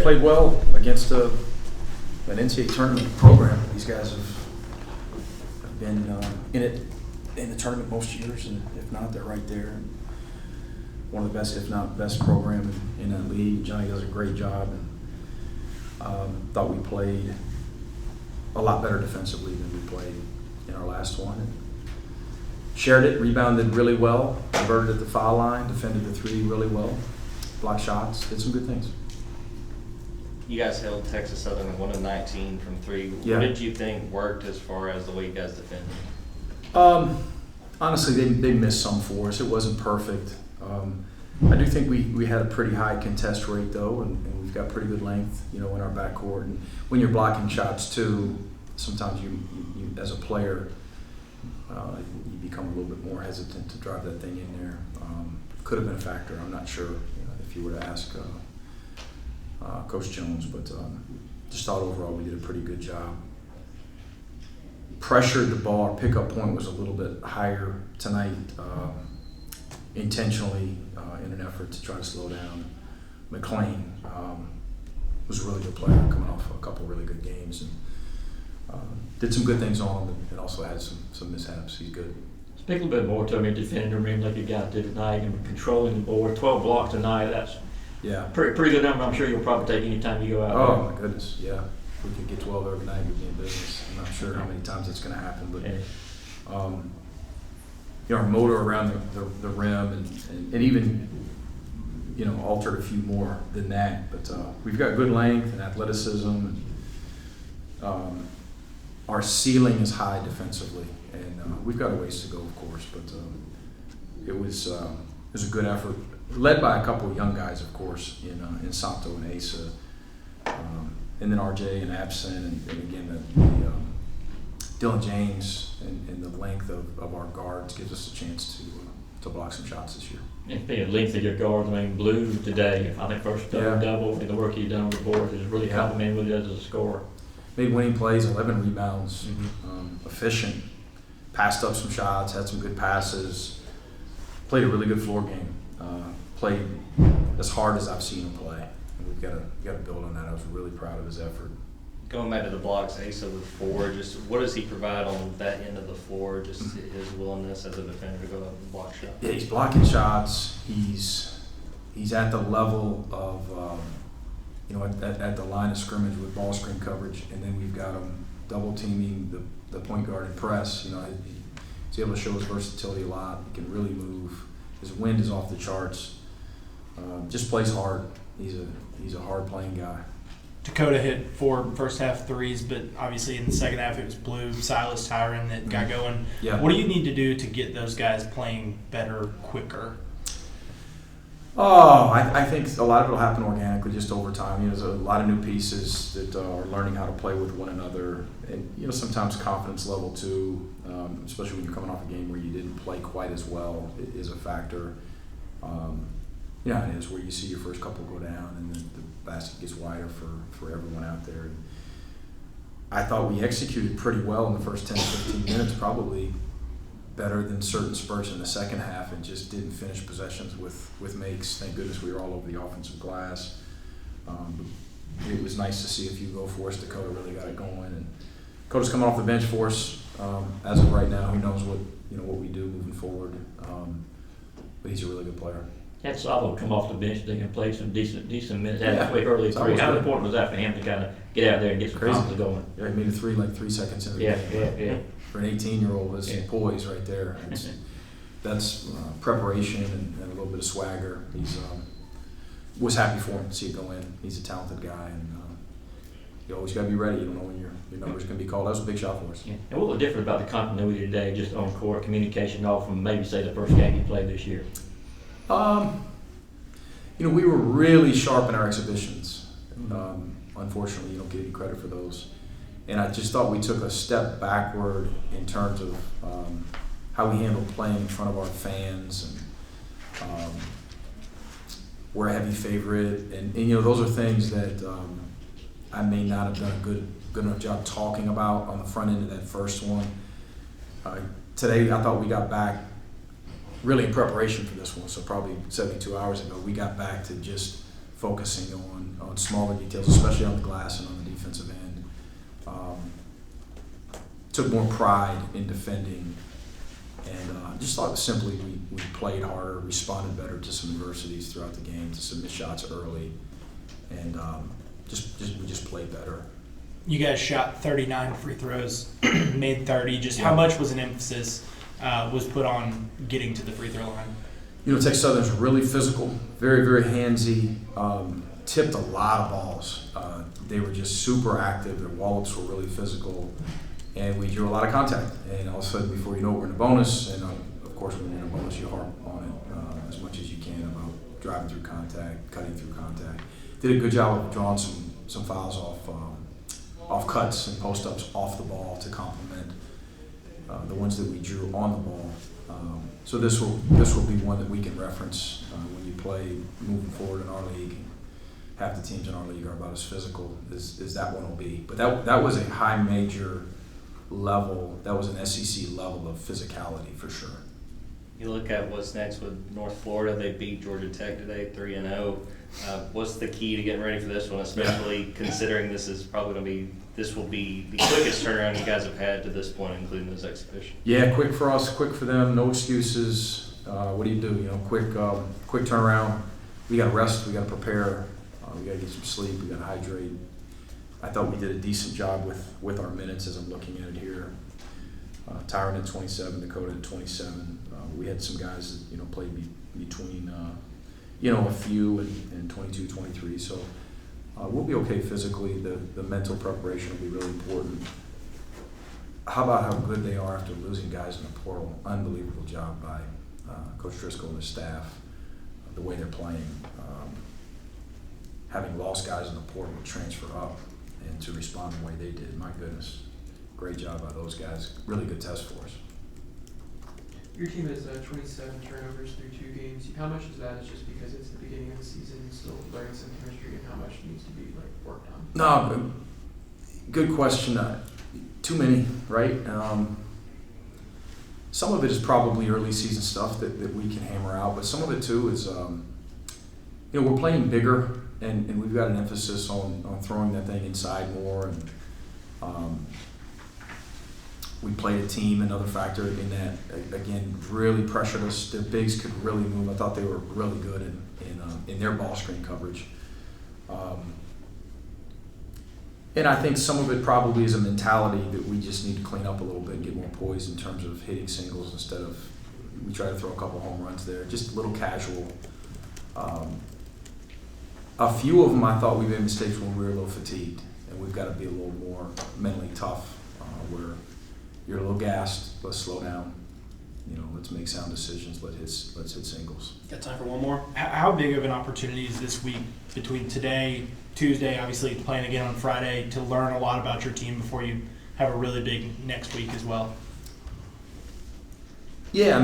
played well against an NCAA tournament program. These guys have been in the tournament most years, and if not, they're right there. One of the best, if not best, program in that league. Johnny does a great job, and thought we played a lot better defensively than we played in our last one. And shared it, rebounded really well, converted at the foul line, defended the three really well, blocked shots, did some good things. You guys held Texas Southern at 1 of 19 from three. Yeah. What did you think worked as far as the way you guys defended? Honestly, they missed some for us. It wasn't perfect. I do think we had a pretty high contest rate though, and we've got pretty good length, in our backcourt. And when you're blocking shots too, sometimes you as a player, you become a little bit more hesitant to drive that thing in there. Could have been a factor. I'm not sure if you were to ask Coach Jones, but just thought overall we did a pretty good job. Pressured the ball. Our pickup point was a little bit higher tonight, intentionally in an effort to try to slow down. McLean was a really good player, coming off a couple really good games, and did some good things on him, and also had some mishaps. He's good. Speak a little bit more to me, defending the rim like you guys did tonight and controlling the board. 12 blocks tonight, that's pretty good number. I'm sure you'll probably take any time you go out there. Oh, my goodness, yeah. If we could get 12 every night, we'd be in business. I'm not sure how many times it's going to happen, but our motor around the rim and even altered a few more than that. But we've got good length and athleticism. And, our ceiling is high defensively, and we've got a ways to go, of course. But it was a good effort, led by a couple of young guys, of course, in Santo and Asa, and then RJ and Absent, and again the Dylan James and the length of our guards gives us a chance to block some shots this year. And the length of your guards, Blue today, I think first double, and the work he's done on the board is really complimented what he does as a scorer. Made winning plays, 11 rebounds, efficient, passed up some shots, had some good passes, played a really good floor game, played as hard as I've seen him play. And we've got to build on that. I was really proud of his effort. Going back to the blocks, Asa with 4, just what does he provide on that end of the floor, just his willingness as a defender to go up and block shots? Yeah, he's blocking shots. He's at the level of, at the line of scrimmage with ball screen coverage, and then we've got him double teaming the point guard and press. He's able to show his versatility a lot. He can really move. His wind is off the charts. Just plays hard. He's a hard playing guy. Dakota hit 4 first half threes, but obviously in the second half it was Blue, Silas, Tyron that got going. Yeah. What do you need to do to get those guys playing better, quicker? Oh, I think a lot of it will happen organically, just over time. There's a lot of new pieces that are learning how to play with one another, and sometimes confidence level too, especially when you're coming off a game where you didn't play quite as well, it is a factor. It is where you see your first couple go down, and the basket gets wider for everyone out there. And I thought we executed pretty well in the first 10 to 15 minutes, probably better than certain spurts in the second half, and just didn't finish possessions with makes. Thank goodness we were all over the offensive glass. It was nice to see a few go for us. Dakota really got it going, and Dakota's coming off the bench for us as of right now. Who knows what we do moving forward? But he's a really good player. Had Savo come off the bench, they can play some decent minutes. Had a quick early three. How important was that for him to kind of get out there and get some confidence going? Yeah, he made a 3 like 3 seconds into the game. Yeah. For an 18-year-old, that's poise right there. That's preparation and a little bit of swagger. He's was happy for him to see it go in. He's a talented guy, and you always got to be ready. You don't know when your number's going to be called. That was a big shot for us. Yeah. And what was different about the continuity today, just on court communication, all from maybe say the first game you played this year? We were really sharp in our exhibitions. Unfortunately, you don't get any credit for those. And I just thought we took a step backward in terms of how we handled playing in front of our fans, and we're a heavy favorite, and those are things that I may not have done a good enough job talking about on the front end of that first one. Today, I thought we got back really in preparation for this one, so probably 72 hours ago, we got back to just focusing on smaller details, especially on the glass and on the defensive end. Took more pride in defending, and just thought simply we played harder, responded better to some adversities throughout the game, to some missed shots early, and we just played better. You guys shot 39 free throws, made 30. Just how much was an emphasis was put on getting to the free throw line? You know, Texas Southern's really physical, very, very handsy, tipped a lot of balls. They were just super active. Their wallops were really physical, and we drew a lot of contact. And all of a sudden, before you know it, we're in a bonus. And of course, when you're in a bonus, you harp on it as much as you can about driving through contact, cutting through contact. Did a good job of drawing some fouls off cuts and post-ups off the ball to complement the ones that we drew on the ball. So this will be one that we can reference when you play moving forward in our league. Half the teams in our league are about as physical as that one will be. But that was a high major level. That was an SEC level of physicality for sure. You look at what's next with North Florida. They beat Georgia Tech today, 3-0. What's the key to getting ready for this one, especially considering this will be the quickest turnaround you guys have had to this point, including this exhibition? Yeah, quick for us, quick for them. No excuses. What do? You know, quick turnaround. We got to rest. We got to prepare. We got to get some sleep. We got to hydrate. I thought we did a decent job with our minutes as I'm looking at it here. Tyron at 27, Dakota at 27. We had some guys that played between a few and 22, 23. So we'll be okay physically. The mental preparation will be really important. How about how good they are after losing guys in the portal? Unbelievable job by Coach Driscoll and his staff. The way they're playing, having lost guys in the portal to transfer up and to respond the way they did. My goodness, great job by those guys. Really good test for us. Your team has 27 turnovers through 2 games. How much of that is just because it's the beginning of the season and still learning some chemistry, and how much needs to be worked on? No, good question. Too many, right? Some of it is probably early season stuff that we can hammer out, but some of it too is, we're playing bigger, and we've got an emphasis on throwing that thing inside more, and we played a team, another factor in that, again, really pressured us. Their bigs could really move. I thought they were really good in their ball screen coverage. And I think some of it probably is a mentality that we just need to clean up a little bit and get more poised in terms of hitting singles instead of, we try to throw a couple home runs there, just a little casual. A few of them I thought we made mistakes when we were a little fatigued, and we've got to be a little more mentally tough where you're a little gassed, let's slow down. Let's make sound decisions, let's hit singles. Got time for one more? How big of an opportunity is this week between today, Tuesday, obviously playing again on Friday, to learn a lot about your team before you have a really big next week as well? Yeah,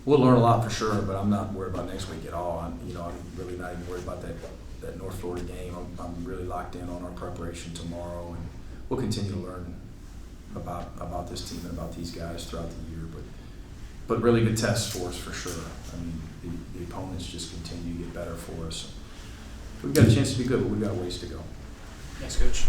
we'll learn a lot for sure, but I'm not worried about next week at all. I'm really not even worried about that North Florida game. I'm really locked in on our preparation tomorrow, and we'll continue to learn about this team and about these guys throughout the year. But really good tests for us for sure. The opponents just continue to get better for us. We've got a chance to be good, but we've got a ways to go. Thanks, Coach.